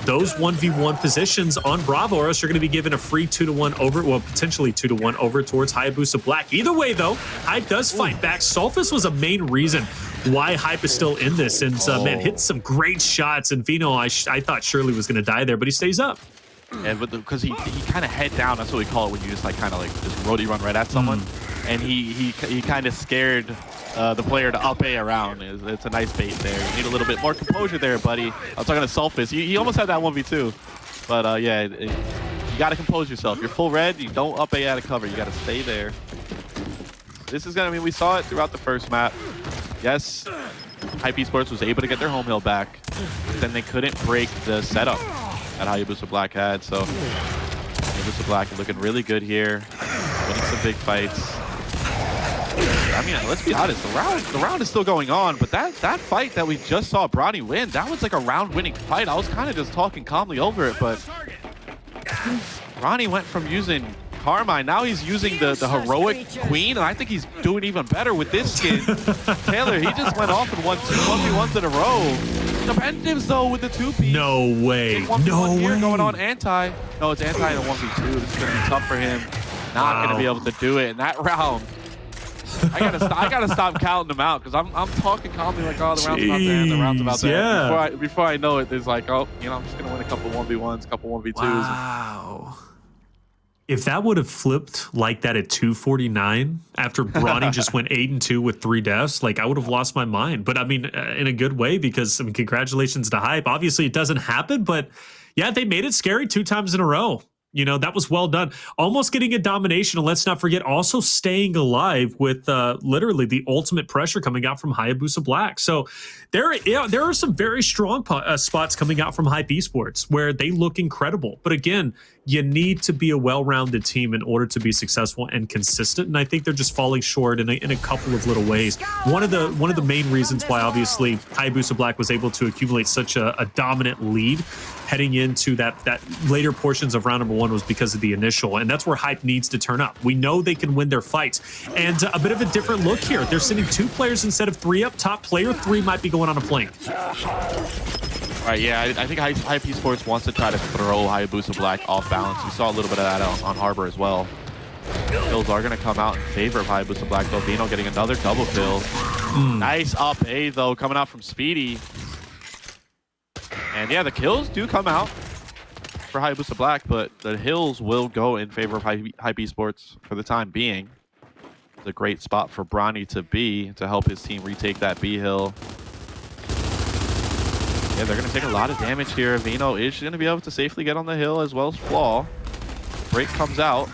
those 1v1 positions on Bravo, or else you're going to be given a free 2-1 over, well, potentially 2-1 over towards Hayabusa Black. Either way, though, Hype does fight back. Sulfuss was a main reason why Hype is still in this. And, man, hit some great shots. And Vino, I thought surely was going to die there, but he stays up. And because he kind of head down, that's what we call it when you just kind of just roadie run right at someone. And he kind of scared the player to up A around. It's a nice bait there. You need a little bit more composure there, buddy. I'm talking to Sulfuss. He almost had that 1v2. But yeah, you got to compose yourself. You're full red. You don't up A out of cover. You got to stay there. This is going to, we saw it throughout the first map. Yes, Hype Esports was able to get their home hill back. But then they couldn't break the setup that Hayabusa Black had. So Hayabusa Black looking really good here, winning some big fights. I mean, let's be honest, the round is still going on, but that fight that we just saw Bronny win, that was like a round-winning fight. I was kind of just talking calmly over it, but Bronny went from using Carmine, now he's using the heroic Queen, and I think he's doing even better with this skin. Taylor, he just went off and won 2 1v1s in a row. Dementivez, though, with the 2-piece. No way. No way. Going on Antti. No, it's Antti in a 1v2. This is going to be tough for him. Not going to be able to do it in that round. I gotta stop counting them out because I'm talking calmly like, oh, the round's about to end, the round's about to end. Before I know it, there's like, oh, you know, I'm just gonna win a couple 1v1s, couple 1v2s. Wow. If that would have flipped like that at 249 after Bronny just went 8-2 with 3 deaths, like I would have lost my mind. But I mean, in a good way, because I mean, congratulations to Hype. Obviously, it doesn't happen, but yeah, they made it scary 2 times in a row. You know, that was well done. Almost getting a domination. And let's not forget also staying alive with literally the ultimate pressure coming out from Hayabusa Black. So there are some very strong spots coming out from Hype Esports where they look incredible. But again, you need to be a well-rounded team in order to be successful and consistent. And I think they're just falling short in a couple of little ways. One of the main reasons why obviously Hayabusa Black was able to accumulate such a dominant lead heading into that later portions of round number 1 was because of the initial, and that's where Hype needs to turn up. We know they can win their fights, and a bit of a different look here. They're sending 2 players instead of 3 up top. Player 3 might be going on a flank. All right, yeah, I think Hype Esports wants to try to throw Hayabusa Black off balance. We saw a little bit of that on Harbor as well. Kills are going to come out in favor of Hayabusa Black, though. Vino getting another double kill. Nice up A, though, coming out from Speedy. And yeah, the kills do come out for Hayabusa Black, but the hills will go in favor of Hype Esports for the time being. It's a great spot for Bronny to be to help his team retake that B hill. Yeah, they're going to take a lot of damage here. Vino is going to be able to safely get on the hill as well as Flaw. Break comes out.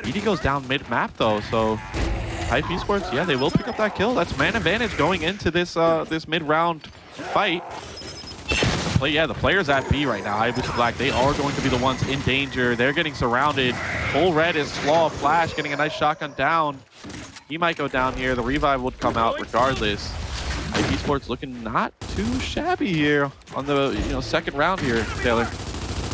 Speedy goes down mid-map though, so Hype Esports, yeah, they will pick up that kill. That's man advantage going into this this mid-round fight. The players at B right now, Hayabusa Black, they are going to be the ones in danger. They're getting surrounded. Full red is Flaw. Flash getting a nice shotgun down. He might go down here. The revive would come out regardless. Hype Esports looking not too shabby here on the second round here, Taylor.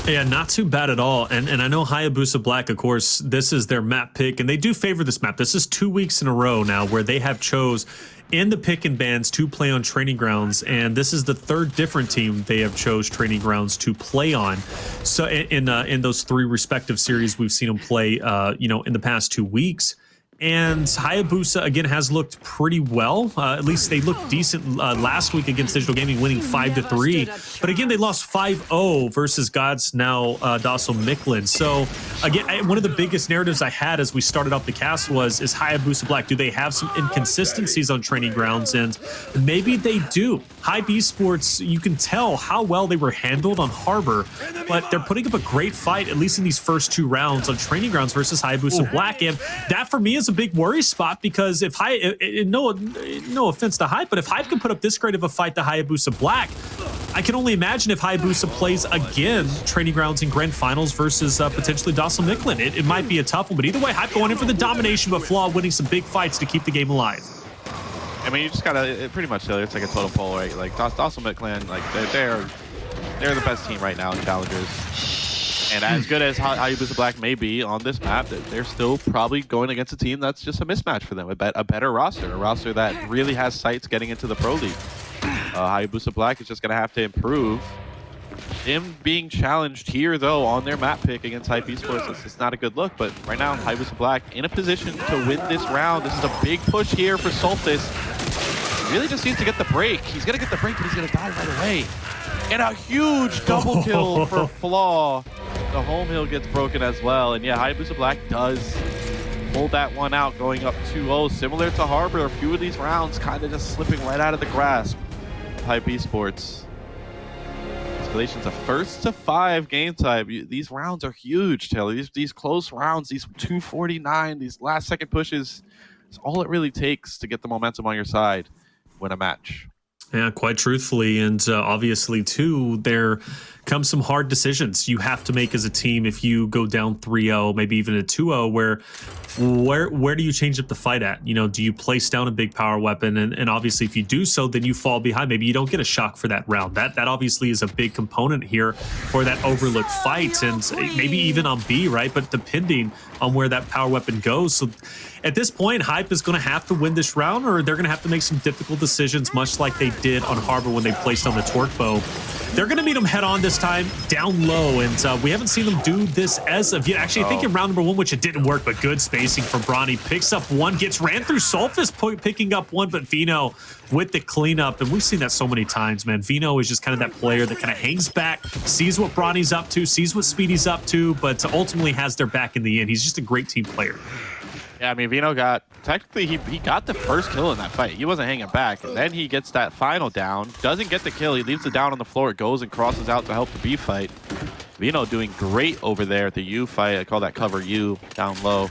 Yeah, not too bad at all. And I know Hayabusa Black, of course, this is their map pick, and they do favor this map. This is 2 weeks in a row now where they have chose in the pick and bans to play on training grounds, and this is the 3rd different team they have chose training grounds to play on. So in those 3 respective series, we've seen them play, in the past 2 weeks. And Hayabusa, again, has looked pretty well. At least they looked decent last week against Digital Gaming, winning 5-3. But again, they lost 5-0 versus God's now Docile Micklin. So again, one of the biggest narratives I had as we started off the cast was, is Hayabusa Black, do they have some inconsistencies on training grounds? And maybe they do. Hype Esports, you can tell how well they were handled on Harbor, but they're putting up a great fight, at least in these first 2 rounds on training grounds versus Hayabusa Black. And that for me is a big worry spot, because if no offense to Hype, but if Hype can put up this great of a fight to Hayabusa Black, I can only imagine if Hayabusa plays again training grounds in grand finals versus potentially Docile Micklin. It might be a tough one, but either way, Hype going in for the domination, but Flaw winning some big fights to keep the game alive. I mean, you just gotta pretty much it's like a total poll, right? Like Docile Micklin, like they're the best team right now in challengers. And as good as Hayabusa Black may be on this map, they're still probably going against a team that's just a mismatch for them. A better roster, a roster that really has sights getting into the Pro League. Hayabusa Black is just going to have to improve. Them being challenged here, though, on their map pick against Hype Esports, it's not a good look. But right now, Hayabusa Black in a position to win this round. This is a big push here for Sulfuss. Really just needs to get the break. He's going to get the break, but he's going to die right away. And a huge double kill for Flaw. The home hill gets broken as well. And yeah, Hayabusa Black does pull that one out, going up 2-0. Similar to Harbor, a few of these rounds kind of just slipping right out of the grasp of Hype Esports. Escalation's a 1st to 5 game type. These rounds are huge, Taylor. These close rounds, these 249, these last second pushes, it's all it really takes to get the momentum on your side, win a match. Yeah, quite truthfully. And obviously, too, there comes some hard decisions you have to make as a team if you go down 3-0, maybe even a 2-0, where do you change up the fight at? Do you place down a big power weapon? And obviously, if you do so, then you fall behind. Maybe you don't get a shock for that round. That obviously is a big component here for that overlooked fight. And maybe even on B, right? But depending on where that power weapon goes. So at this point, Hype is going to have to win this round, or they're going to have to make some difficult decisions, much like they did on Harbor when they placed on the Torque Bow. They're going to meet them head on this time, down low, and we haven't seen them do this as of yet. Actually, I think in round number 1, which it didn't work, but good spacing from Bronny. Picks up one, gets ran through Sulfuss, picking up one, but Vino with the cleanup, and we've seen that so many times, man. Vino is just kind of that player that kind of hangs back, sees what Bronny's up to, sees what Speedy's up to, but ultimately has their back in the end. He's just a great team player. Yeah, I mean, Vino got, technically, he got the first kill in that fight. He wasn't hanging back. And then he gets that final down, doesn't get the kill. He leaves it down on the floor, goes and crosses out to help the B fight. Vino doing great over there at the U fight. I call that cover U, down low.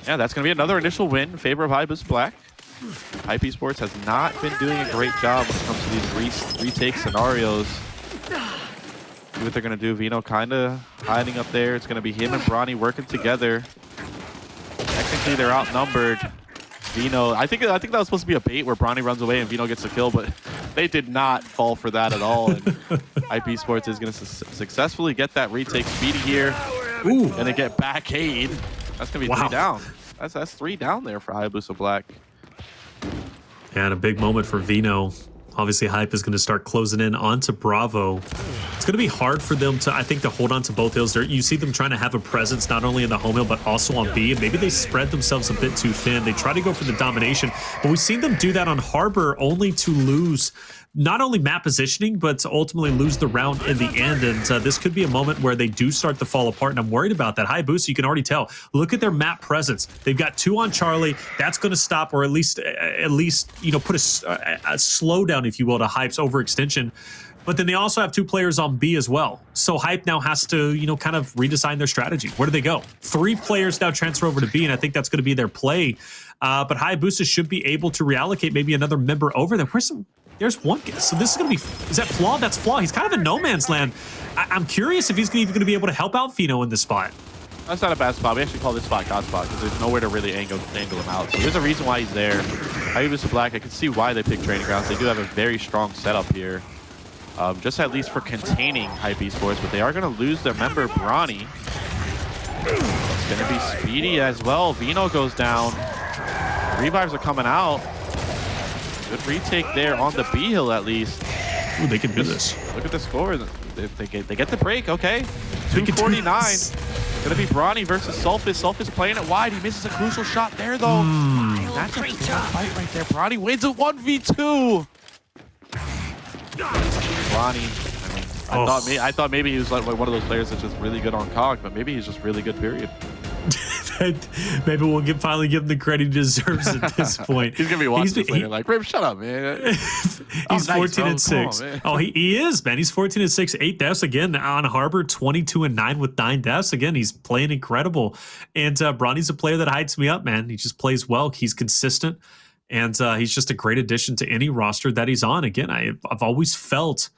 Yeah, that's going to be another initial win in favor of Hayabusa Black. Hype Esports has not been doing a great job when it comes to these retake scenarios. See what they're going to do. Vino kind of hiding up there. It's going to be him and Bronny working together. Technically, they're outnumbered. Vino, I think that was supposed to be a bait where Bronny runs away and Vino gets a kill, but they did not fall for that at all. And Hype Esports is going to successfully get that retake. Speedy here. Ooh. And they get back aid. That's going to be 3 down. That's 3 down there for Hayabusa Black. And a big moment for Vino. Obviously, Hype is going to start closing in onto Bravo. It's going to be hard for them to, I think, to hold on to both hills. You see them trying to have a presence not only in the home hill, but also on B. And maybe they spread themselves a bit too thin. They try to go for the domination, but we've seen them do that on Harbor only to lose not only map positioning, but to ultimately lose the round in the end. And this could be a moment where they do start to fall apart, and I'm worried about that. Hayabusa, you can already tell. Look at their map presence. They've got 2 on Charlie. That's going to stop, or at least you know, put a slowdown, if you will, to Hype's overextension. But then they also have 2 players on B as well. So Hype now has to, you know, kind of redesign their strategy. Where do they go? 3 players now transfer over to B, and I think that's going to be their play. But Hayabusa should be able to reallocate maybe another member over there. There's one. So this is going to be, is that Flaw? That's Flaw. He's kind of in no man's land. I'm curious if he's even going to be able to help out Vino in this spot. That's not a bad spot. We actually call this spot God spot because there's nowhere to really angle him out. So there's a reason why he's there. Hayabusa Black, I can see why they picked training grounds. They do have a very strong setup here. Just at least for containing Hype Esports, but they are going to lose their member, Bronny. It's going to be Speedy as well. Vino goes down. Revives are coming out. Good retake there on the B hill, at least. Ooh, they can do this. Look at the score. They get the break, okay. 249. Gonna be Bronny versus Sulfuss. Sulfuss playing it wide. He misses a crucial shot there, though. That's a big fight right there. Bronny wins a 1v2. Bronny, I mean, I thought maybe he was like one of those players that's just really good on COG, but maybe he's just really good, period. Maybe we'll finally give him the credit he deserves at this point. He's gonna be watching this later, like, Rip, shut up, man. He's 14-6. Oh, he is, man. He's 14-6, 8 deaths again on Harbor, 22-9 with 9 deaths. Again, he's playing incredible. And Bronny's a player that hypes me up, man. He just plays well. He's consistent, and he's just a great addition to any roster that he's on. Again, I've always felt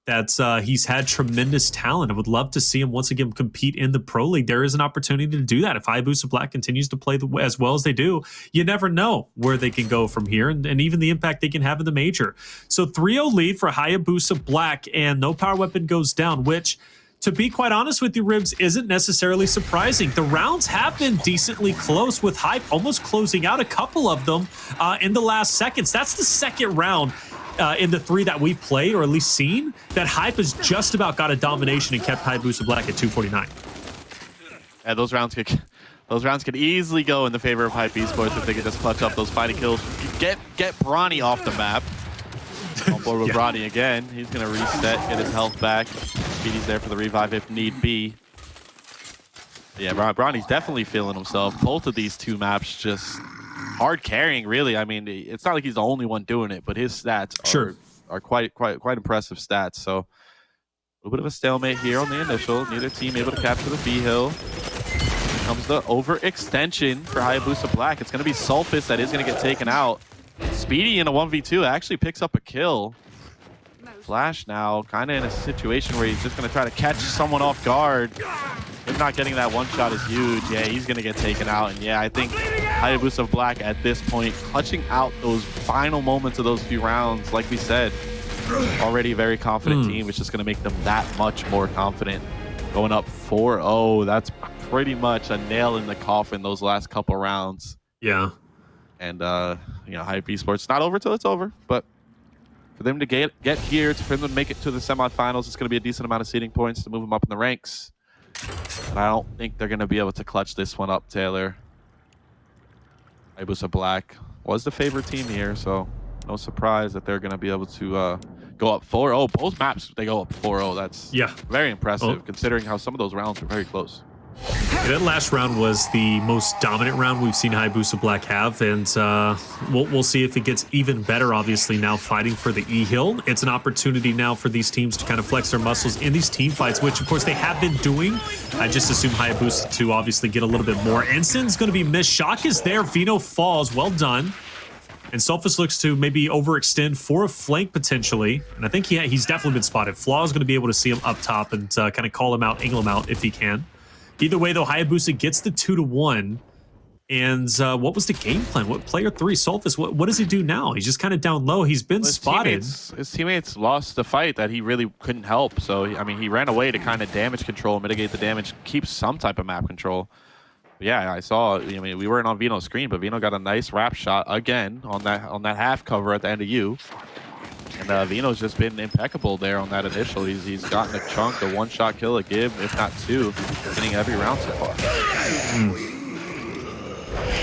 that he's had tremendous talent. I would love to see him once again compete in the Pro League. There is an opportunity to do that. If Hayabusa Black continues to play as well as they do, you never know where they can go from here, and even the impact they can have in the major. So 3-0 lead for Hayabusa Black, and no power weapon goes down, which, to be quite honest with you, Ribs, isn't necessarily surprising. The rounds have been decently close, with Hype almost closing out a couple of them in the last seconds. That's the second round in the 3 that we've played, or at least seen, that Hype has just about got a domination and kept Hayabusa Black at 249. Yeah, those rounds could easily go in the favor of Hype Esports if they could just clutch up those fighting kills. Get Bronny off the map. On board with Bronny again. He's going to reset, get his health back. Speedy's there for the revive if need be. Yeah, Bronny's definitely feeling himself. Both of these 2 maps just hard carrying, really. I mean, it's not like he's the only one doing it, but his stats are quite impressive stats. So a little bit of a stalemate here on the initial. Neither team able to capture the B hill. Here comes the overextension for Hayabusa Black. It's going to be Sulfuss that is going to get taken out. Speedy in a 1v2 actually picks up a kill. Flash now kind of in a situation where he's just going to try to catch someone off guard. Him not getting that one shot is huge. Yeah, he's going to get taken out. And yeah, I think Hayabusa Black at this point, clutching out those final moments of those few rounds, like we said, already a very confident team, which is going to make them that much more confident. Going up 4-0, that's pretty much a nail in the coffin those last couple rounds. Yeah. And you know, Hype Esports not over till it's over, but for them to get here, for them to make it to the semifinals, it's going to be a decent amount of seeding points to move them up in the ranks. But I don't think they're going to be able to clutch this one up, Taylor. Hayabusa Black was the favorite team here, so no surprise that they're going to be able to go up 4-0. Both maps, they go up 4-0. That's very impressive, considering how some of those rounds were very close. Yeah, that last round was the most dominant round we've seen Hayabusa Black have, and we'll see if it gets even better, obviously, now fighting for the E-Hill. It's an opportunity now for these teams to kind of flex their muscles in these team fights, which, of course, they have been doing. I just assume Hayabusa to obviously get a little bit more. Ensign's going to be missed. Shock is there. Vino falls. Well done. And Sulfuss looks to maybe overextend for a flank potentially. And I think he's definitely been spotted. Flaw is going to be able to see him up top and kind of call him out, angle him out if he can. Either way, though, Hayabusa gets the 2-1. And what was the game plan? What player 3, Sulfuss, what does he do now? He's just kind of down low. He's been spotted. His teammates lost the fight that he really couldn't help. So, I mean, he ran away to kind of damage control, mitigate the damage, keep some type of map control. But yeah, I saw, I mean, we weren't on Vino's screen, but Vino got a nice wrap shot again on that half cover at the end of U. And Vino's just been impeccable there on that initial. He's gotten a chunk, a one-shot kill, a give, if not two, winning every round so far.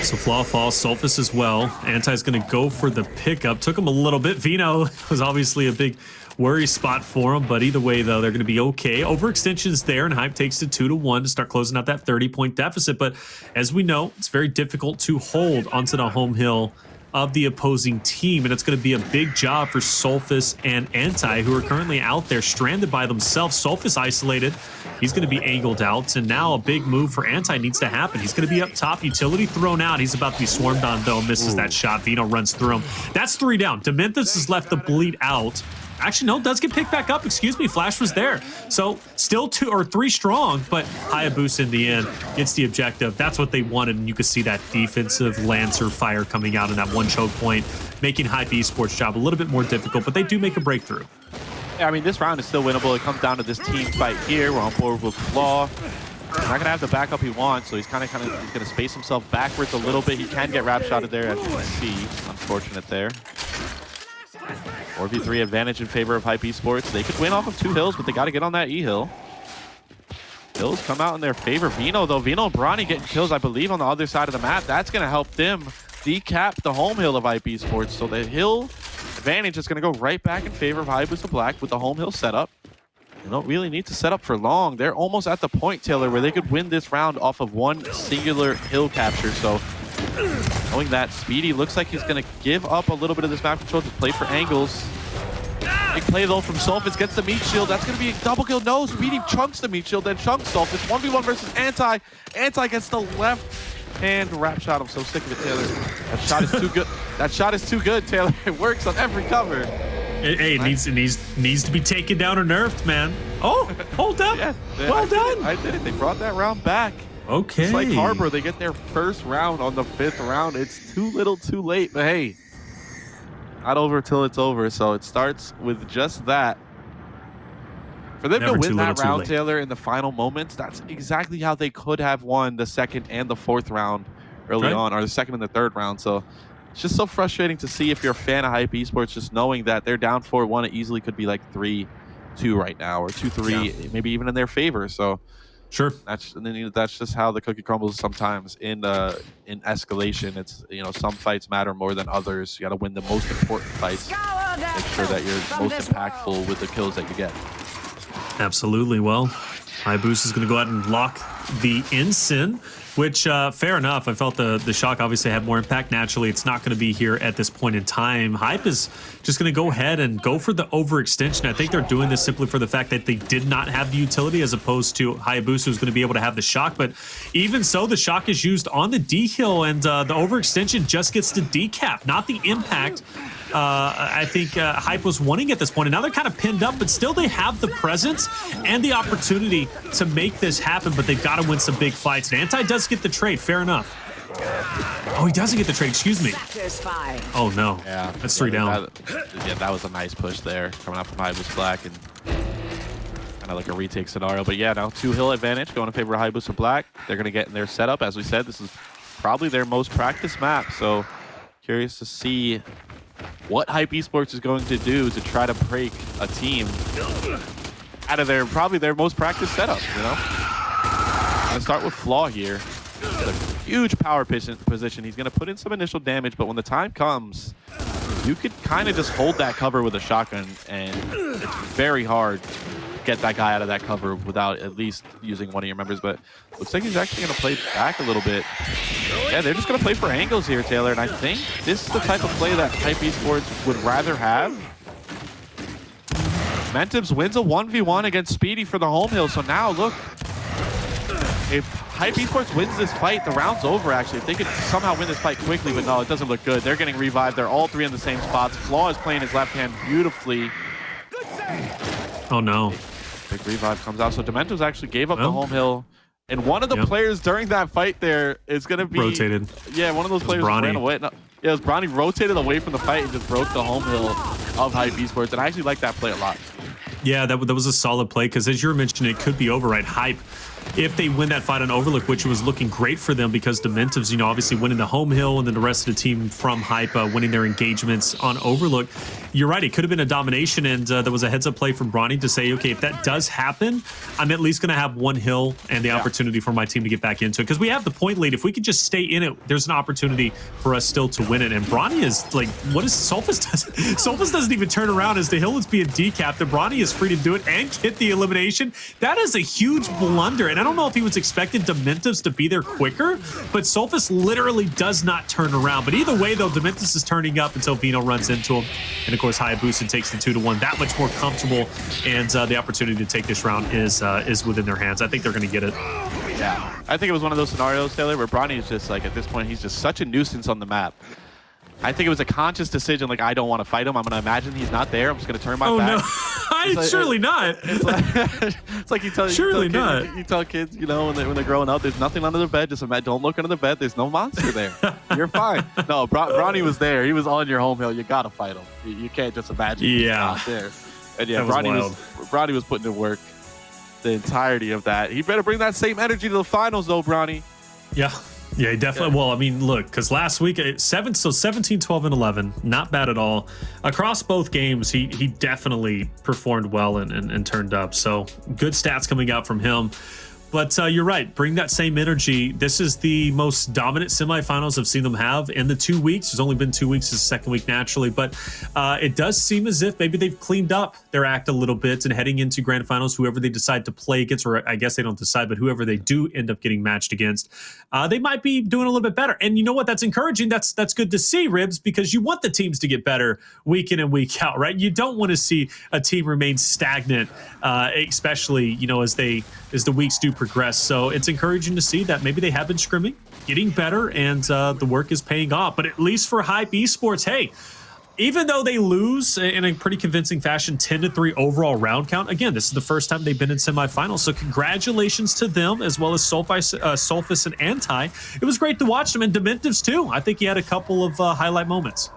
So Flaw falls, Sulfuss as well. Anti's going to go for the pickup. Took him a little bit. Vino was obviously a big worry spot for him, but either way, though, they're going to be okay. Overextension's there, and Hype takes the 2-1 to start closing out that 30-point deficit. But as we know, it's very difficult to hold onto the home hill of the opposing team, and it's going to be a big job for Sulfuss and Antti, who are currently out there stranded by themselves. Sulfuss isolated. He's going to be angled out, and now a big move for Antti needs to happen. He's going to be up top, utility thrown out. He's about to be swarmed on, though, misses that shot. Vino runs through him. That's 3 down. Dementivez is left to bleed out. Actually, no, does get picked back up. Excuse me, Flash was there. So still 2 or 3 strong, but Hayabusa in the end gets the objective. That's what they wanted, and you can see that defensive Lancer fire coming out in that one choke point, making Hype Esports' job a little bit more difficult, but they do make a breakthrough. Yeah, I mean, this round is still winnable. It comes down to this team fight here. We're on board with Flaw. He's not going to have the backup he wants, so he's kind of he's going to space himself backwards a little bit. He can get wrap shotted there, as you can see. Unfortunate there. 4v3 advantage in favor of Hype Esports. They could win off of 2 hills, but they got to get on that E-hill. Hills come out in their favor. Vino, though, Vino and Bronny getting kills, I believe, on the other side of the map. That's going to help them decap the home hill of Hype Esports. So the hill advantage is going to go right back in favor of Hayabusa Black with the home hill setup. They don't really need to set up for long. They're almost at the point, Taylor, where they could win this round off of one singular hill capture. So knowing that, Speedy looks like he's going to give up a little bit of this map control to play for angles. Big play, though, from Sulfuss. Gets the meat shield. That's going to be a double kill. No, Speedy chunks the meat shield, then chunks Sulfuss. 1v1 versus Antti. Antti gets the left hand wrap shot. I'm so sick of it, Taylor. That shot is too good. That shot is too good, Taylor. It works on every cover. Hey, it needs to be taken down or nerfed, man. Oh, hold up. Yeah, well done. I did it. They brought that round back. Okay. It's like Harbor. They get their first round on the 5th round. It's too little too late, but hey, not over till it's over. So it starts with just that. For them to win that round, Taylor, in the final moments, that's exactly how they could have won the 2nd and the 4th round early on, or the 2nd and the 3rd round. So it's just so frustrating to see if you're a fan of Hype Esports, just knowing that they're down 4-1. It easily could be like 3-2 right now, or 2-3, maybe even in their favor. So sure, that's just how the cookie crumbles sometimes in escalation. It's, you know, some fights matter more than others. You got to win the most important fights. Make sure that you're most impactful with the kills that you get. Absolutely. Well, Hayabusa is going to go out and lock the Ensign, which, fair enough. I felt the Shock obviously had more impact. Naturally, it's not going to be here at this point in time. Hype is just going to go ahead and go for the overextension. I think they're doing this simply for the fact that they did not have the utility, as opposed to Hayabusa, who's going to be able to have the Shock. But even so, the Shock is used on the D-Hill, and the overextension just gets to decap, not the impact I think Hype was wanting at this point. And now they're kind of pinned up, but still they have the presence and the opportunity to make this happen, but they've got to win some big fights. And Antti does get the trade, fair enough. Oh, he doesn't get the trade, excuse me. Oh, no. Yeah. That's 3 down. That was a nice push there, coming out from Hayabusa Black, and kind of like a retake scenario. But yeah, now 2 hill advantage going in favor of Hayabusa Black. They're going to get in their setup. As we said, this is probably their most practiced map. So curious to see what Hype Esports is going to do to try to break a team out of their probably their most practiced setup, you know? I'm gonna start with Flaw here. A huge power position. He's gonna put in some initial damage, but when the time comes, you could kind of just hold that cover with a shotgun, and it's very hard to get that guy out of that cover without at least using one of your members. But looks like he's actually gonna play back a little bit. Yeah, they're just gonna play for angles here, Taylor, and I think this is the type of play that Hype Esports would rather have. Dementivez wins a 1v1 against Speedy for the home hill, so now look, if Hype Esports wins this fight, the round's over, actually. If they could somehow win this fight quickly, but no, it doesn't look good. They're getting revived. They're all three in the same spots. Flaw is playing his left hand beautifully. Oh, no. Big revive comes out. So Dementivez actually gave up the home hill. And one of the players during that fight there is going to be... rotated. Yeah, one of those players ran away. No, yeah, it was Bronny rotated away from the fight and just broke the home hill of Hype Esports. And I actually like that play a lot. Yeah, that was a solid play because, as you were mentioning, it could be over, right? Hype, if they win that fight on Overlook, which was looking great for them because Dementivez, you know, obviously winning the home hill and then the rest of the team from Hype winning their engagements on Overlook. You're right, it could have been a domination, and there was a heads-up play from Bronny to say, okay, if that does happen, I'm at least going to have one hill and the opportunity for my team to get back into it because we have the point lead. If we could just stay in it, there's an opportunity for us still to win it. And Bronny is like, what is Sulfuss does? Sulfuss doesn't even turn around as the hill is being decapped, and Bronny is free to do it and get the elimination. That is a huge blunder, and I don't know if he was expecting Dementivez to be there quicker, but Sulfuss literally does not turn around. But either way, though, Dementivez is turning up until Vino runs into him. And of course, Hayabusa takes the 2-1, that much more comfortable, and the opportunity to take this round is within their hands. I think they're going to get it. Yeah, I think it was one of those scenarios, Taylor, where Bronny is just like, at this point, he's just such a nuisance on the map. I think it was a conscious decision, like, I don't want to fight him. I'm going to imagine he's not there. I'm just going to turn my back. No. Like, surely not. It's like you tell kids, you know, when they're growing up, there's nothing under the bed. Just imagine, don't look under the bed. There's no monster there. You're fine. No, Bronny was there. He was on your home hill. You got to fight him. You can't just imagine he's not there. And yeah, Bronny was putting in work the entirety of that. He better bring that same energy to the finals, though, Bronny. Yeah. Yeah, definitely. Well, I mean, look, because last week, 17, 12, and 11, not bad at all. Across both games, he definitely performed well and turned up. So good stats coming out from him. But you're right. Bring that same energy. This is the most dominant semifinals I've seen them have in the 2 weeks. There's only been 2 weeks. It's the second week naturally. But it does seem as if maybe they've cleaned up their act a little bit and heading into grand finals, whoever they decide to play against, or I guess they don't decide, but whoever they do end up getting matched against, they might be doing a little bit better. And you know what? That's encouraging. That's good to see, Ribs, because you want the teams to get better week in and week out, right? You don't want to see a team remain stagnant, especially, you know, as the weeks do progress. So it's encouraging to see that maybe they have been scrimming, getting better, and the work is paying off. But at least for Hype Esports, hey, even though they lose in a pretty convincing fashion, 10-3 overall round count, again, this is the first time they've been in semifinals. So congratulations to them, as well as Sulfuss and Antti. It was great to watch them, and Dementivez too. I think he had a couple of highlight moments.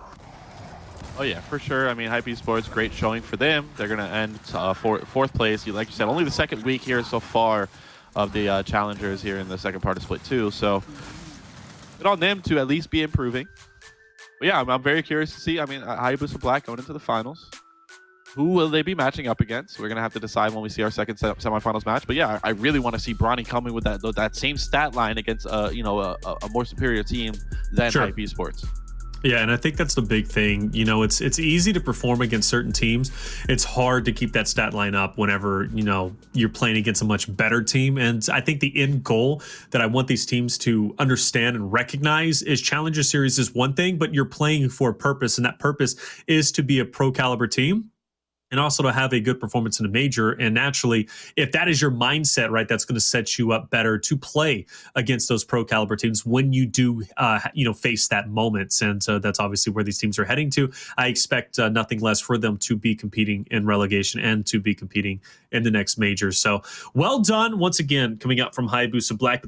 Oh, yeah, for sure. I mean, Hype Esports, great showing for them. They're going to end fourth place. Like you said, only the second week here so far of the challengers here in the second part of Split 2. So good on them to at least be improving. But yeah, I'm very curious to see. I mean, Hayabusa Black going into the finals. Who will they be matching up against? We're going to have to decide when we see our second semifinals match. But yeah, I really want to see Bronny coming with that same stat line against a more superior team than Hype Esports. Yeah, and I think that's the big thing. You know, it's easy to perform against certain teams. It's hard to keep that stat line up whenever, you know, you're playing against a much better team. And I think the end goal that I want these teams to understand and recognize is Challenger Series is one thing, but you're playing for a purpose, and that purpose is to be a pro caliber team, and also to have a good performance in a major. And naturally, if that is your mindset, right, that's going to set you up better to play against those pro caliber teams when you do, face that moment. And that's obviously where these teams are heading to. I expect nothing less for them to be competing in relegation and to be competing in the next major. So well done once again, coming out from Hayabusa Black.